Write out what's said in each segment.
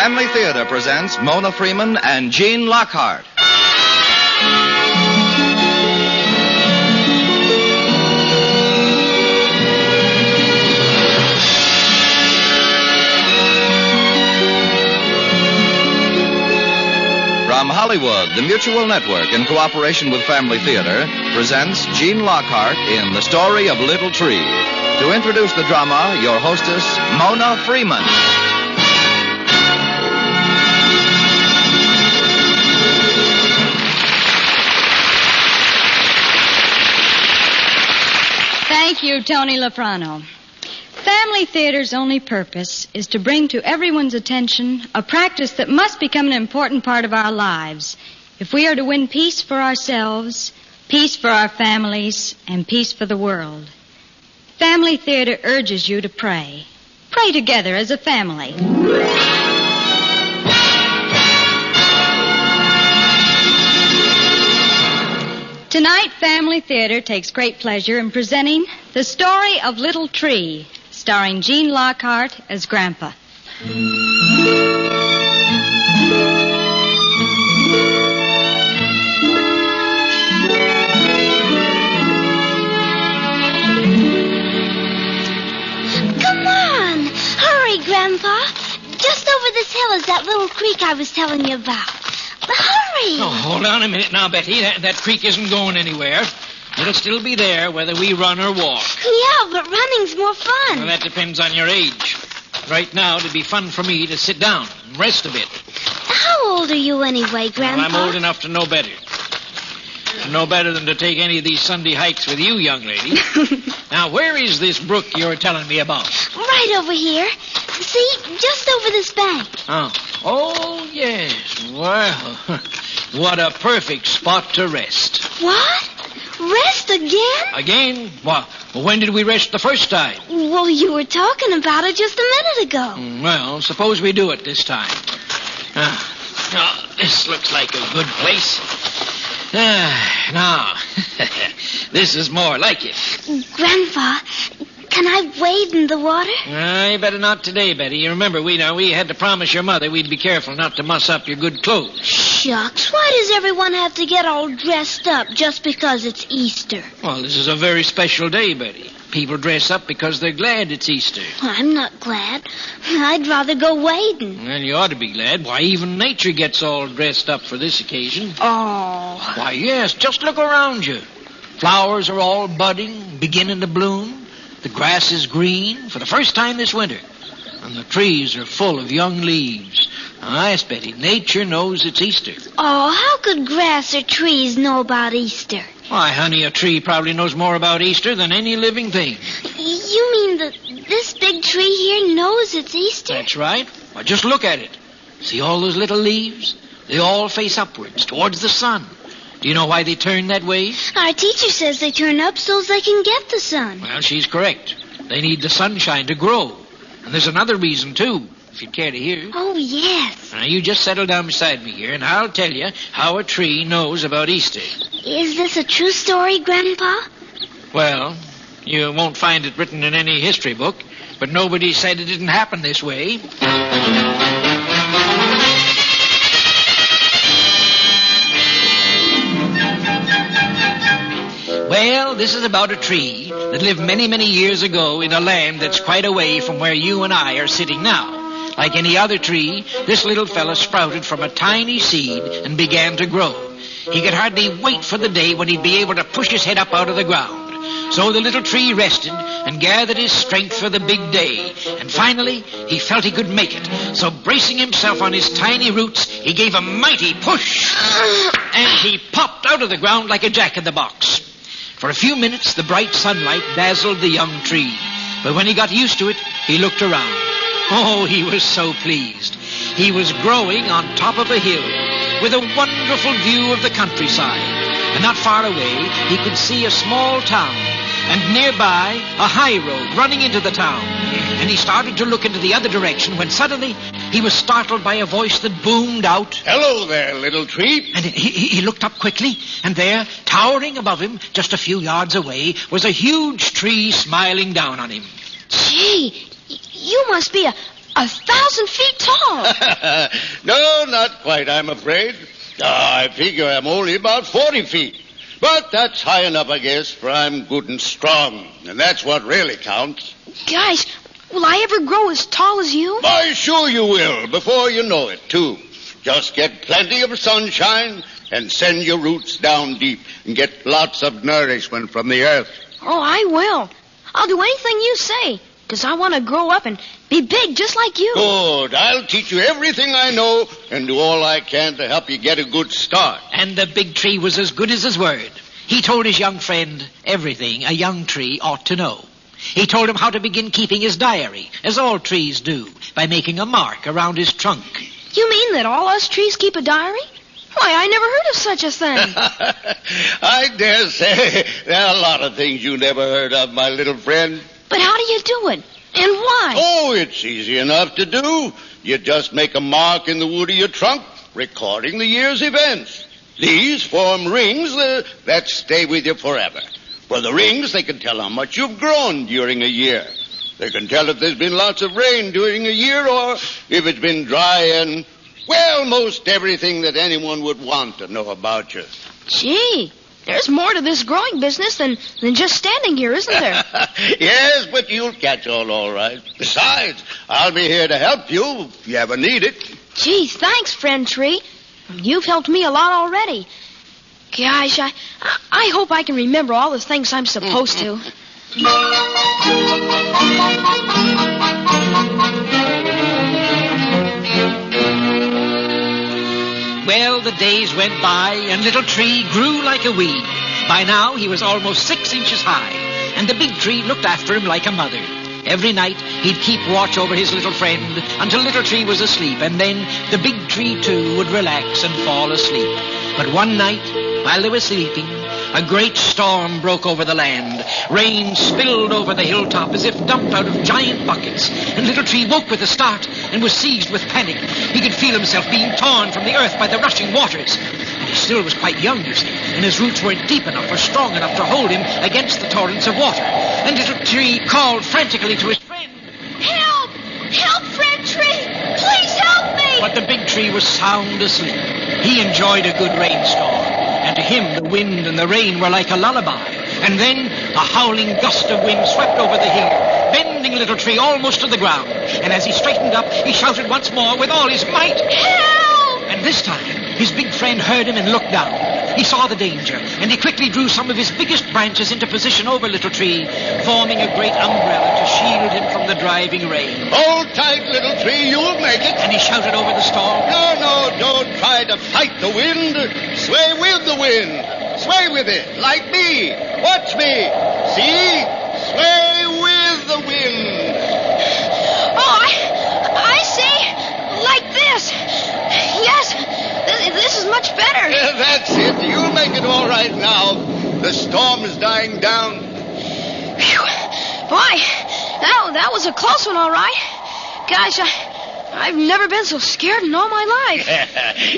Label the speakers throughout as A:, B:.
A: Family Theater presents Mona Freeman and Gene Lockhart. From Hollywood, the Mutual Network, in cooperation with Family Theater, presents Gene Lockhart in The Story of Little Tree. To introduce the drama, your hostess, Mona Freeman.
B: Thank you, Tony Lafrano. Family Theater's only purpose is to bring to everyone's attention a practice that must become an important part of our lives if we are to win peace for ourselves, peace for our families, and peace for the world. Family Theater urges you to pray. Pray together as a family. Tonight, Family Theater takes great pleasure in presenting The Story of Little Tree, starring Gene Lockhart as Grandpa.
C: Come on! Hurry, Grandpa! Just over this hill is that little creek I was telling you about. Hurry!
D: Oh, hold on a minute now, Betty. That creek isn't going anywhere. It'll still be there whether we run or walk.
C: Yeah, but running's more fun.
D: Well, that depends on your age. Right now, it'd be fun for me to sit down and rest a bit.
C: How old are you anyway, Grandpa?
D: Well, I'm old enough to know better. No better than to take any of these Sunday hikes with you, young lady. Now, where is this brook you're telling me about?
C: Right over here. See, just over this bank.
D: Oh, yes. Well, what a perfect spot to rest.
C: What? Rest again?
D: Again? Well, when did we rest the first time?
C: Well, you were talking about it just a minute ago.
D: Well, suppose we do it this time. This looks like a good place. Now, this is more like it.
C: Grandpa, can I wade in the water?
D: You better not today, Betty. You remember, we had to promise your mother we'd be careful not to muss up your good clothes.
C: Shucks, why does everyone have to get all dressed up just because it's Easter?
D: Well, this is a very special day, Betty. People dress up because they're glad it's Easter.
C: I'm not glad. I'd rather go wading.
D: Well, you ought to be glad. Why, even nature gets all dressed up for this occasion.
C: Oh.
D: Why, yes, just look around you. Flowers are all budding, beginning to bloom. The grass is green for the first time this winter. And the trees are full of young leaves. Now, yes, Betty, nature knows it's Easter.
C: Oh, how could grass or trees know about Easter?
D: Why, honey, a tree probably knows more about Easter than any living thing.
C: You mean that this big tree here knows it's Easter?
D: That's right. Well, just look at it. See all those little leaves? They all face upwards, towards the sun. Do you know why they turn that way?
C: Our teacher says they turn up so they can get the sun.
D: Well, she's correct. They need the sunshine to grow. And there's another reason, too, if you'd care to hear.
C: Oh, yes.
D: Now, you just settle down beside me here, and I'll tell you how a tree knows about Easter.
C: Is this a true story, Grandpa?
D: Well, you won't find it written in any history book, but nobody said it didn't happen this way. Well, this is about a tree that lived many, many years ago in a land that's quite away from where you and I are sitting now. Like any other tree, this little fella sprouted from a tiny seed and began to grow. He could hardly wait for the day when he'd be able to push his head up out of the ground. So the little tree rested and gathered his strength for the big day. And finally, he felt he could make it. So bracing himself on his tiny roots, he gave a mighty push. And he popped out of the ground like a jack-in-the-box. For a few minutes, the bright sunlight dazzled the young tree. But when he got used to it, he looked around. Oh, he was so pleased. He was growing on top of a hill with a wonderful view of the countryside. And not far away, he could see a small town, and nearby, a high road running into the town. And he started to look into the other direction when suddenly he was startled by a voice that boomed out,
E: "Hello there, little tree."
D: And he looked up quickly, and there, towering above him, just a few yards away, was a huge tree smiling down on him.
C: Gee, you must be a
F: 1,000 feet tall.
E: No, not quite, I'm afraid. I figure I'm only about 40 feet. But that's high enough, I guess, for I'm good and strong. And that's what really counts.
F: Gosh, will I ever grow as tall as you?
E: Why, sure you will, before you know it, too. Just get plenty of sunshine and send your roots down deep and get lots of nourishment from the earth.
F: Oh, I will. I'll do anything you say, because I want to grow up and be big just like you.
E: Good. I'll teach you everything I know and do all I can to help you get a good start.
D: And the big tree was as good as his word. He told his young friend everything a young tree ought to know. He told him how to begin keeping his diary, as all trees do, by making a mark around his trunk.
F: You mean that all us trees keep a diary? Why, I never heard of such a thing.
E: I dare say there are a lot of things you never heard of, my little friend.
F: But how do you do it? And why?
E: Oh, it's easy enough to do. You just make a mark in the wood of your trunk, recording the year's events. These form rings that stay with you forever. For the rings, they can tell how much you've grown during a year. They can tell if there's been lots of rain during a year or if it's been dry and, well, most everything that anyone would want to know about you.
F: Gee, there's more to this growing business than just standing here, isn't there?
E: Yes, but you'll catch on all right. Besides, I'll be here to help you if you ever need it.
F: Gee, thanks, friend tree. You've helped me a lot already. Gosh, I hope I can remember all the things I'm supposed to.
D: Well, the days went by, and Little Tree grew like a weed. By now, he was almost 6 inches high, and the big tree looked after him like a mother. Every night, he'd keep watch over his little friend until Little Tree was asleep, and then the big tree, too, would relax and fall asleep. But one night, while they were sleeping, a great storm broke over the land. Rain spilled over the hilltop as if dumped out of giant buckets. And Little Tree woke with a start and was seized with panic. He could feel himself being torn from the earth by the rushing waters. And he still was quite young, you see, and his roots weren't deep enough or strong enough to hold him against the torrents of water. And Little Tree called frantically to his friend.
C: Help! Help, friend tree! Please help me!
D: But the big tree was sound asleep. He enjoyed a good rainstorm. And to him, the wind and the rain were like a lullaby. And then a howling gust of wind swept over the hill, bending Little Tree almost to the ground. And as he straightened up, he shouted once more with all his might,
C: Help!
D: And this time, his big friend heard him and looked down. He saw the danger, and he quickly drew some of his biggest branches into position over Little Tree, forming a great umbrella to shield him from the driving rain.
E: Hold tight, Little Tree, you'll make it.
D: And he shouted over the storm.
E: No, don't try to fight the wind. Sway with the wind. Sway with it, like me. Watch me. See? Sway with the wind.
F: Oh, I see. Like this. Yes, this is much better.
E: That's it. You'll make it all right now. The storm is dying down.
F: Phew. Boy, that was a close one, all right. Gosh, I've never been so scared in all my life.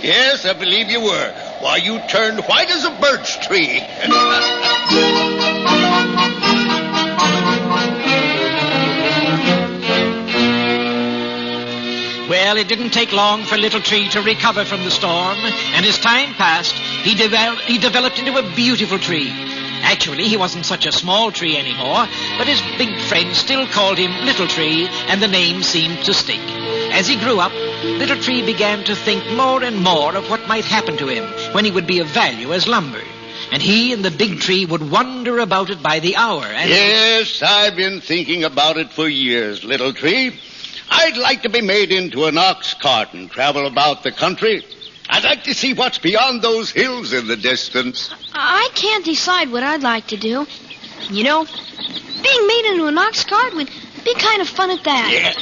E: Yes, I believe you were. Why, you turned white as a birch tree.
D: Well, it didn't take long for Little Tree to recover from the storm, and as time passed, he developed into a beautiful tree. Actually, he wasn't such a small tree anymore, but his big friend still called him Little Tree, and the name seemed to stick. As he grew up, Little Tree began to think more and more of what might happen to him when he would be of value as lumber. And he and the big tree would wonder about it by the hour. And
E: yes, I've been thinking about it for years, Little Tree. I'd like to be made into an ox cart and travel about the country. I'd like to see what's beyond those hills in the distance.
F: I can't decide what I'd like to do. You know, being made into an ox cart would be kind of fun at that.
E: Yeah.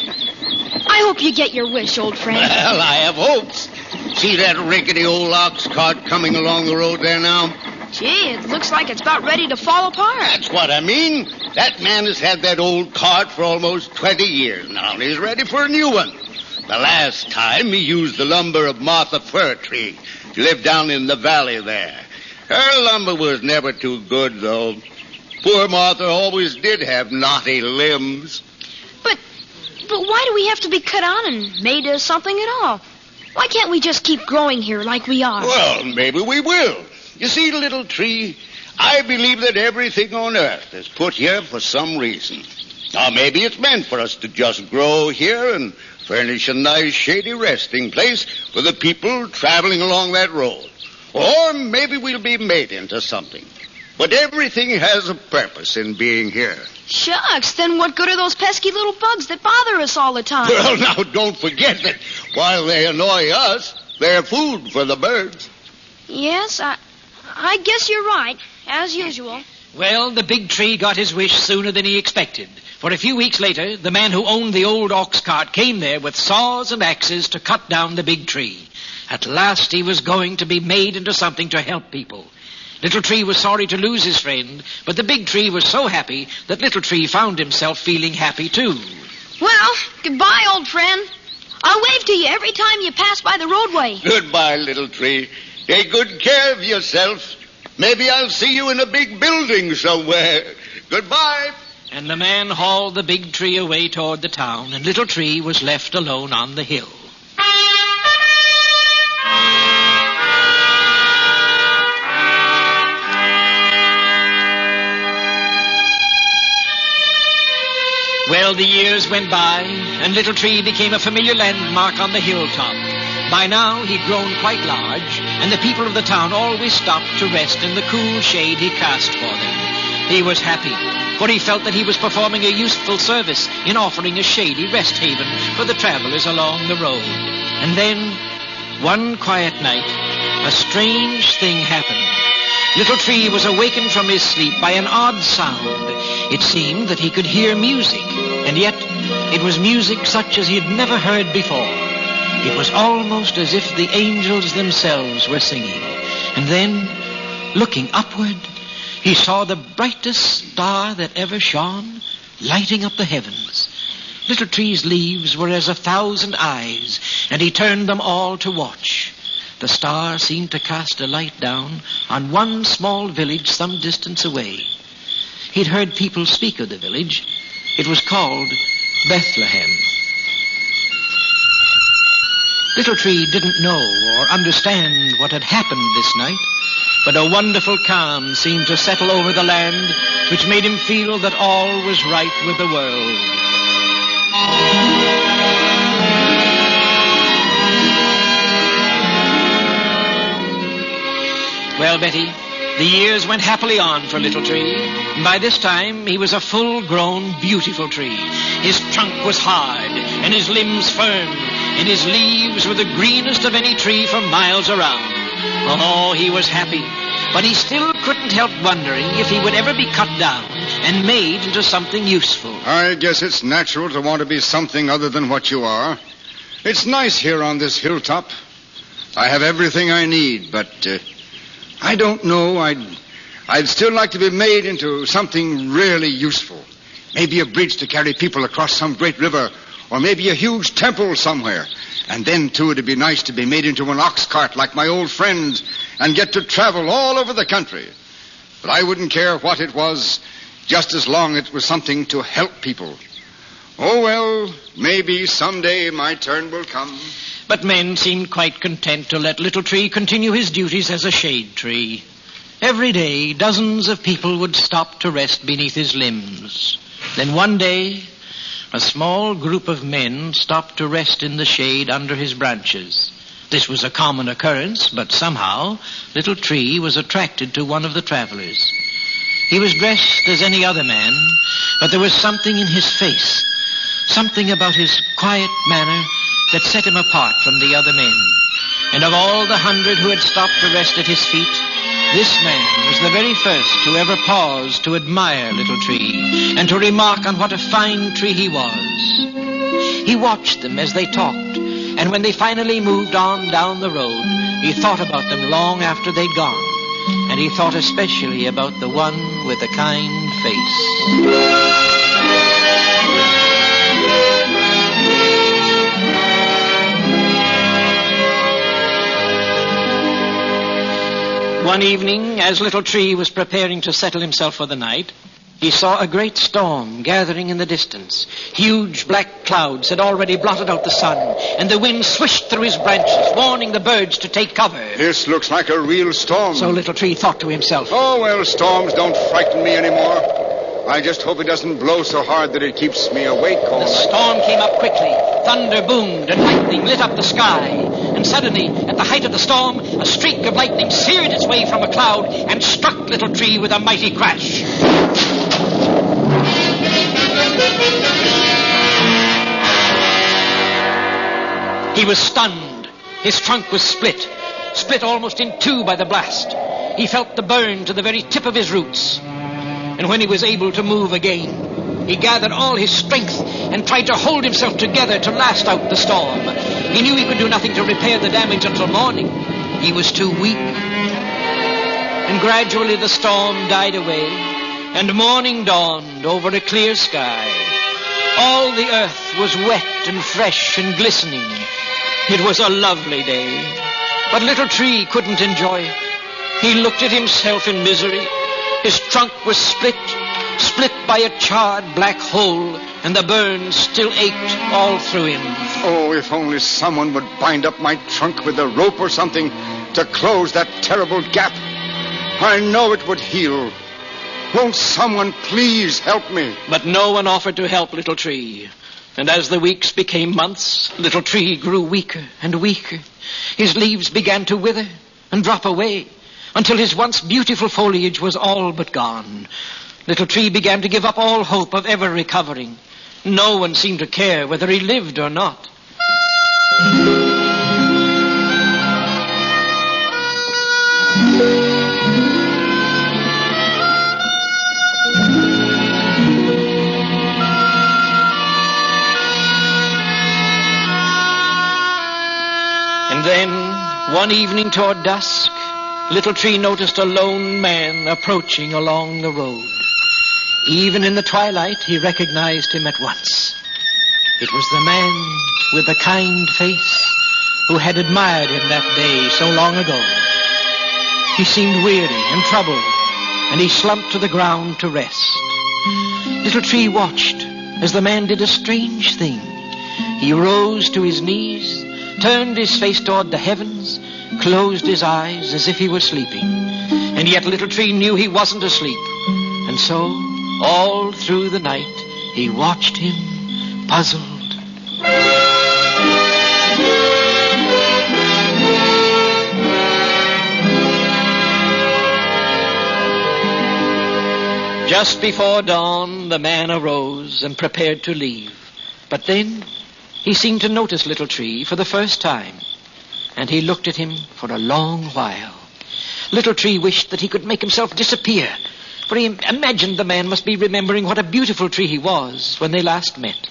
F: I hope you get your wish, old friend.
E: Well, I have hopes. See that rickety old ox cart coming along the road there now?
F: Gee, it looks like it's about ready to fall apart.
E: That's what I mean. That man has had that old cart for almost 20 years now, and he's ready for a new one. The last time he used the lumber of Martha Fir Tree. She lived down in the valley there. Her lumber was never too good, though. Poor Martha always did have knotty limbs.
F: But But why do we have to be cut on and made into something at all? Why can't we just keep growing here like we are?
E: Well, maybe we will. You see, little tree, I believe that everything on earth is put here for some reason. Now, maybe it's meant for us to just grow here and furnish a nice shady resting place for the people traveling along that road. Or maybe we'll be made into something. But everything has a purpose in being here.
F: Shucks, then what good are those pesky little bugs that bother us all the time?
E: Well, now, don't forget that while they annoy us, they're food for the birds.
F: Yes, I guess you're right, as usual.
D: Well, the big tree got his wish sooner than he expected. For a few weeks later, the man who owned the old ox cart came there with saws and axes to cut down the big tree. At last he was going to be made into something to help people. Little Tree was sorry to lose his friend, but the big tree was so happy that Little Tree found himself feeling happy too.
F: Well, goodbye, old friend. I'll wave to you every time you pass by the roadway.
E: Goodbye, little tree. Take good care of yourself. Maybe I'll see you in a big building somewhere. Goodbye.
D: And the man hauled the big tree away toward the town, and Little Tree was left alone on the hill. Well, the years went by, and Little Tree became a familiar landmark on the hilltop. By now, he'd grown quite large, and the people of the town always stopped to rest in the cool shade he cast for them. He was happy, for he felt that he was performing a useful service in offering a shady rest haven for the travelers along the road. And then, one quiet night, a strange thing happened. Little Tree was awakened from his sleep by an odd sound. It seemed that he could hear music, and yet it was music such as he had never heard before. It was almost as if the angels themselves were singing. And then, looking upward, he saw the brightest star that ever shone, lighting up the heavens. Little Tree's leaves were as 1,000 eyes, and he turned them all to watch. The star seemed to cast a light down on one small village some distance away. He'd heard people speak of the village. It was called Bethlehem. Little Tree didn't know or understand what had happened this night, but a wonderful calm seemed to settle over the land, which made him feel that all was right with the world. Well, Betty, the years went happily on for Little Tree. And by this time, he was a full-grown, beautiful tree. His trunk was hard, and his limbs firm, and his leaves were the greenest of any tree for miles around. Oh, he was happy, but he still couldn't help wondering if he would ever be cut down and made into something useful.
G: I guess it's natural to want to be something other than what you are. It's nice here on this hilltop. I have everything I need, but I don't know. I'd still like to be made into something really useful. Maybe a bridge to carry people across some great river, or maybe a huge temple somewhere. And then, too, it'd be nice to be made into an ox cart like my old friends and get to travel all over the country. But I wouldn't care what it was, just as long as it was something to help people. Oh, well, maybe someday my turn will come.
D: But men seemed quite content to let Little Tree continue his duties as a shade tree. Every day, dozens of people would stop to rest beneath his limbs. Then one day, a small group of men stopped to rest in the shade under his branches. This was a common occurrence, but somehow Little Tree was attracted to one of the travelers. He was dressed as any other man, but there was something in his face, something about his quiet manner that set him apart from the other men. And of all the 100 who had stopped to rest at his feet, this man was the very first who ever paused to admire Little Tree and to remark on what a fine tree he was. He watched them as they talked, and when they finally moved on down the road, he thought about them long after they'd gone, and he thought especially about the one with the kind face. One evening, as Little Tree was preparing to settle himself for the night, he saw a great storm gathering in the distance. Huge black clouds had already blotted out the sun, and the wind swished through his branches, warning the birds to take cover.
G: This looks like a real storm.
D: So Little Tree thought to himself,
G: Oh, well, storms don't frighten me anymore. I just hope it doesn't blow so hard that it keeps me awake all
D: The
G: night.
D: storm came up quickly. Thunder boomed and lightning lit up the sky. And suddenly, at the height of the storm, a streak of lightning seared its way from a cloud and struck Little Tree with a mighty crash. He was stunned. His trunk was split almost in two by the blast. He felt the burn to the very tip of his roots. And when he was able to move again, he gathered all his strength and tried to hold himself together to last out the storm. He knew he could do nothing to repair the damage until morning. He was too weak. And gradually the storm died away, and morning dawned over a clear sky. All the earth was wet and fresh and glistening. It was a lovely day, but Little Tree couldn't enjoy it. He looked at himself in misery. His trunk was split by a charred black hole, and the burns still ached all through him.
G: Oh, if only someone would bind up my trunk with a rope or something to close that terrible gap. I know it would heal. Won't someone please help me?
D: But no one offered to help Little Tree. And as the weeks became months, Little Tree grew weaker and weaker. His leaves began to wither and drop away, until his once beautiful foliage was all but gone. Little Tree began to give up all hope of ever recovering. No one seemed to care whether he lived or not. And then, one evening toward dusk, Little Tree noticed a lone man approaching along the road. Even in the twilight, he recognized him at once. It was the man with the kind face who had admired him that day so long ago. He seemed weary and troubled, and he slumped to the ground to rest. Little Tree watched as the man did a strange thing. He rose to his knees, turned his face toward the heavens, closed his eyes as if he were sleeping. And yet Little Tree knew he wasn't asleep. And so, all through the night, he watched him, puzzled. Just before dawn, the man arose and prepared to leave. But then he seemed to notice Little Tree for the first time, and he looked at him for a long while. Little Tree wished that he could make himself disappear, for he imagined the man must be remembering what a beautiful tree he was when they last met.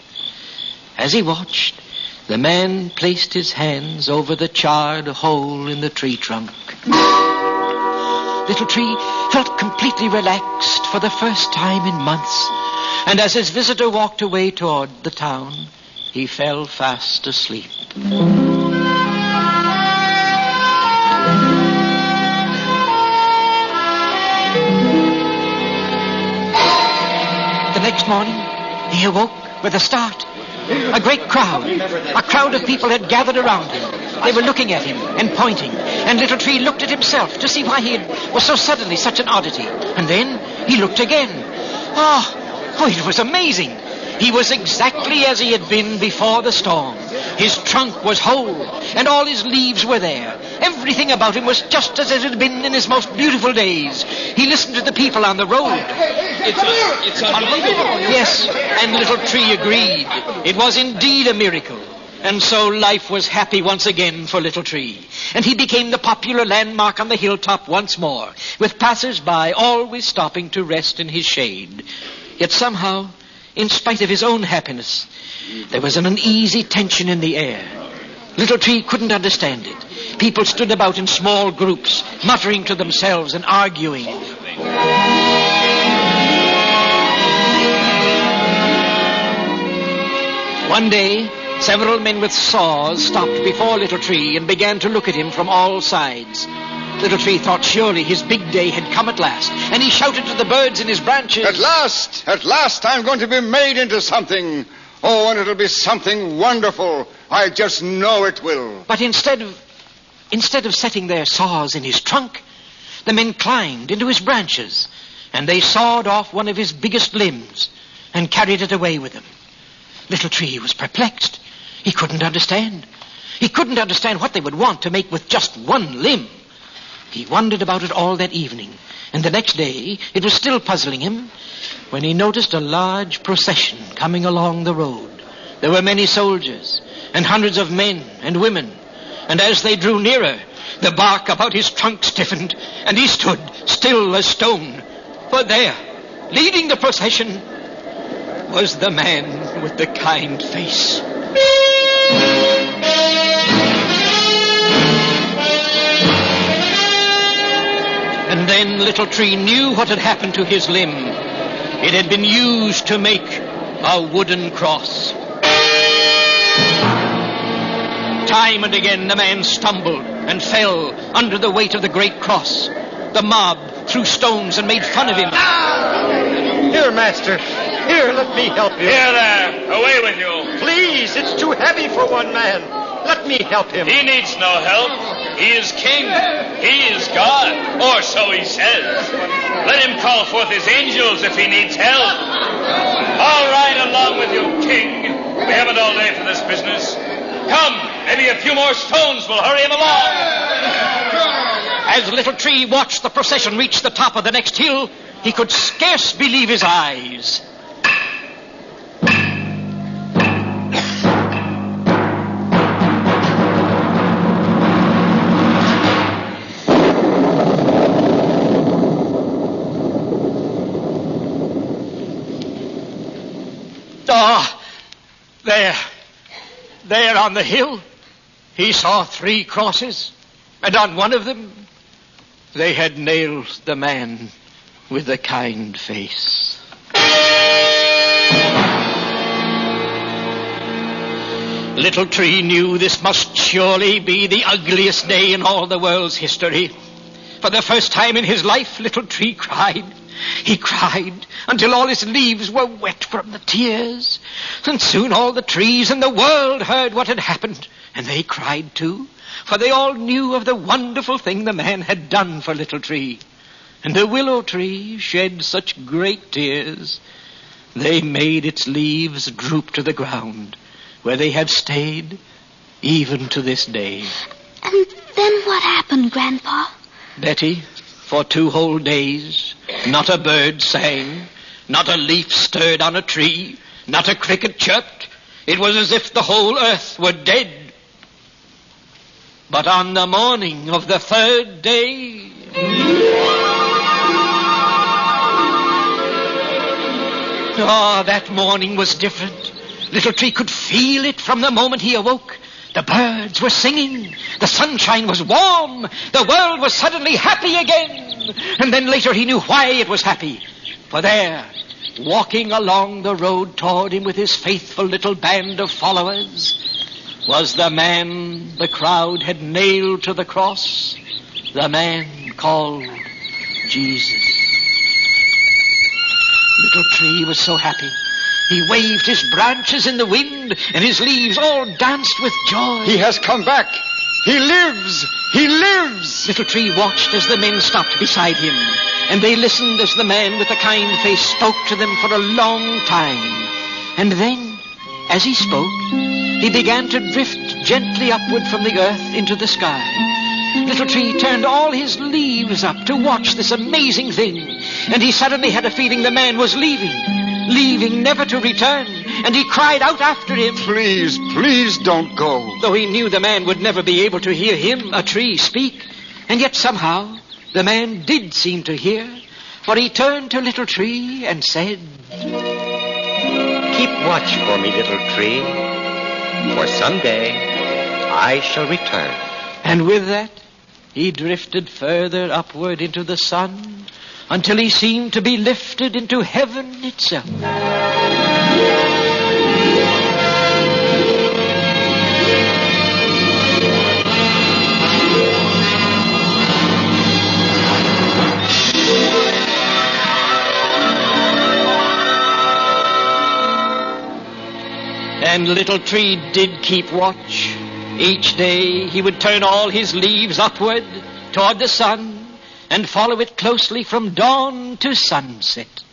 D: As he watched, the man placed his hands over the charred hole in the tree trunk. Little Tree felt completely relaxed for the first time in months, and as his visitor walked away toward the town, he fell fast asleep. The next morning, he awoke with a start. A great crowd of people had gathered around him. They were looking at him and pointing, and Little Tree looked at himself to see why he was so suddenly such an oddity. And then he looked again. Oh, it was amazing. He was exactly as he had been before the storm. His trunk was whole, and all his leaves were there. Everything about him was just as it had been in his most beautiful days. He listened to the people on the road.
H: It's unbelievable.
D: Yes, and Little Tree agreed. It was indeed a miracle. And so life was happy once again for Little Tree. And he became the popular landmark on the hilltop once more, with passers-by always stopping to rest in his shade. Yet somehow, in spite of his own happiness, there was an uneasy tension in the air. Little Tree couldn't understand it. People stood about in small groups, muttering to themselves and arguing. One day, several men with saws stopped before Little Tree and began to look at him from all sides. Little Tree thought surely his big day had come at last, and he shouted to the birds in his branches.
G: At last, I'm going to be made into something. Oh, and it'll be something wonderful. I just know it will.
D: But instead of setting their saws in his trunk, the men climbed into his branches, and they sawed off one of his biggest limbs and carried it away with them. Little Tree was perplexed. He couldn't understand. He couldn't understand what they would want to make with just one limb. He wondered about it all that evening, and the next day it was still puzzling him when he noticed a large procession coming along the road. There were many soldiers and hundreds of men and women, and as they drew nearer, the bark about his trunk stiffened, and he stood still as stone. For there, leading the procession, was the man with the kind face. And then Little Tree knew what had happened to his limb. It had been used to make a wooden cross. Time and again the man stumbled and fell under the weight of the great cross. The mob threw stones and made fun of him.
I: Here, master. Here, let me help you.
H: Here there. Away with you.
I: Please, it's too heavy for one man. Let me help him.
H: He needs no help. He is king. He is God, or so he says. Let him call forth his angels if he needs help. All right, along with you, king. We haven't all day for this business. Come, maybe a few more stones will hurry him along.
D: As Little Tree watched the procession reach the top of the next hill, he could scarce believe his eyes. There on the hill, he saw 3 crosses, and on one of them, they had nailed the man with the kind face. Little Tree knew this must surely be the ugliest day in all the world's history. For the first time in his life, Little Tree cried. He cried until all his leaves were wet from the tears. And soon all the trees in the world heard what had happened, and they cried too, for they all knew of the wonderful thing the man had done for Little Tree. And the willow tree shed such great tears, they made its leaves droop to the ground, where they have stayed even to this day.
C: And then what happened, Grandpa?
D: Betty, for 2 whole days, not a bird sang, not a leaf stirred on a tree, not a cricket chirped. It was as if the whole earth were dead. But on the morning of the 3rd day, that morning was different. Little Tree could feel it from the moment he awoke. The birds were singing. The sunshine was warm. The world was suddenly happy again. And then later he knew why it was happy. For there, walking along the road toward him with his faithful little band of followers, was the man the crowd had nailed to the cross, the man called Jesus. Little Tree was so happy. He waved his branches in the wind, and his leaves all danced with joy.
G: He has come back. He lives. He lives.
D: Little Tree watched as the men stopped beside him, and they listened as the man with the kind face spoke to them for a long time. And then, as he spoke, he began to drift gently upward from the earth into the sky. Little Tree turned all his leaves up to watch this amazing thing, and he suddenly had a feeling the man was leaving never to return, and he cried out after him.
G: Please, please don't go.
D: Though he knew the man would never be able to hear him, a tree, speak, and yet somehow the man did seem to hear, for he turned to Little Tree and said,
I: Keep watch for me, Little Tree, for someday I shall return.
D: And with that, he drifted further upward into the sun, until he seemed to be lifted into heaven itself. And Little Tree did keep watch. Each day he would turn all his leaves upward toward the sun and follow it closely from dawn to sunset.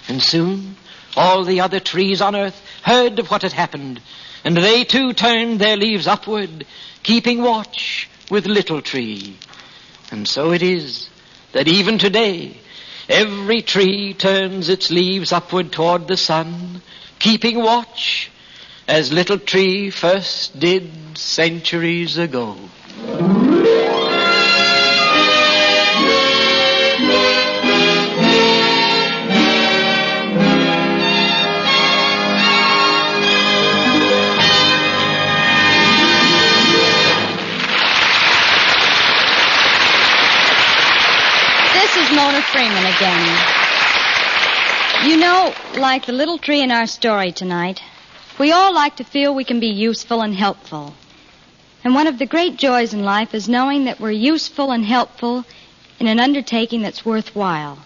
D: And soon all the other trees on earth heard of what had happened, and they too turned their leaves upward, keeping watch with Little Tree. And so it is that even today, every tree turns its leaves upward toward the sun, keeping watch, as Little Tree first did centuries ago.
B: This is Mona Freeman again. You know, like the little tree in our story tonight, we all like to feel we can be useful and helpful. And one of the great joys in life is knowing that we're useful and helpful in an undertaking that's worthwhile.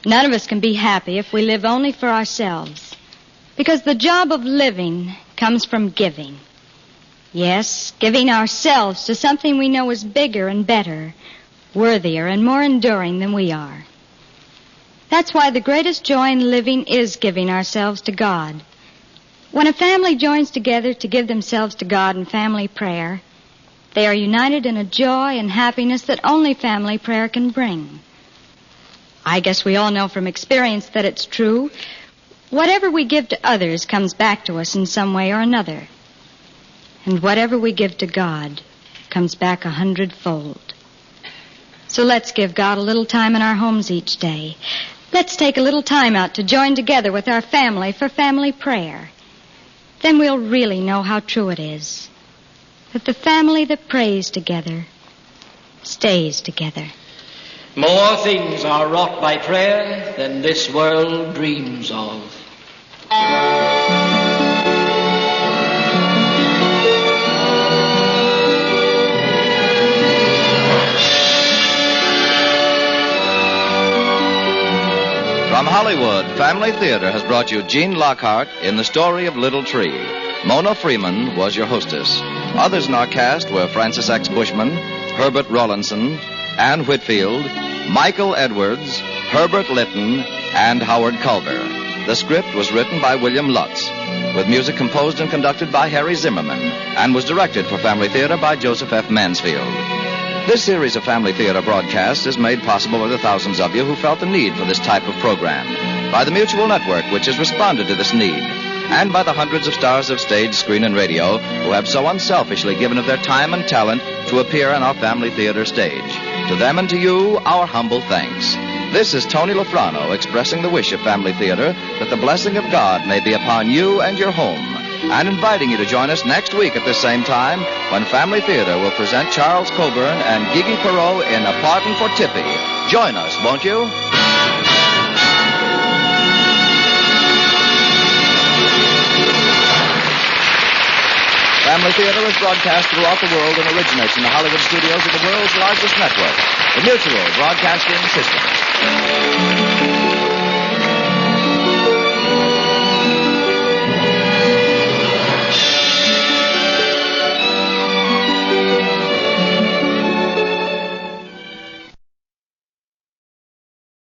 B: None of us can be happy if we live only for ourselves, because the job of living comes from giving. Yes, giving ourselves to something we know is bigger and better, worthier and more enduring than we are. That's why the greatest joy in living is giving ourselves to God. When a family joins together to give themselves to God in family prayer, they are united in a joy and happiness that only family prayer can bring. I guess we all know from experience that it's true. Whatever we give to others comes back to us in some way or another. And whatever we give to God comes back 100-fold. So let's give God a little time in our homes each day. Let's take a little time out to join together with our family for family prayer. Then we'll really know how true it is that the family that prays together stays together.
D: More things are wrought by prayer than this world dreams of.
A: From Hollywood, Family Theater has brought you Gene Lockhart in The Story of Little Tree. Mona Freeman was your hostess. Others in our cast were Francis X. Bushman, Herbert Rawlinson, Ann Whitfield, Michael Edwards, Herbert Litton, and Howard Culver. The script was written by William Lutz, with music composed and conducted by Harry Zimmerman, and was directed for Family Theater by Joseph F. Mansfield. This series of Family Theater broadcasts is made possible by the thousands of you who felt the need for this type of program, by the Mutual Network, which has responded to this need, and by the hundreds of stars of stage, screen, and radio who have so unselfishly given of their time and talent to appear on our Family Theater stage. To them and to you, our humble thanks. This is Tony Lafrano expressing the wish of Family Theater that the blessing of God may be upon you and your home, and inviting you to join us next week at this same time when Family Theater will present Charles Coburn and Gigi Perot in A Pardon for Tippy. Join us, won't you? Family Theater is broadcast throughout the world and originates in the Hollywood studios of the world's largest network, the Mutual Broadcasting System.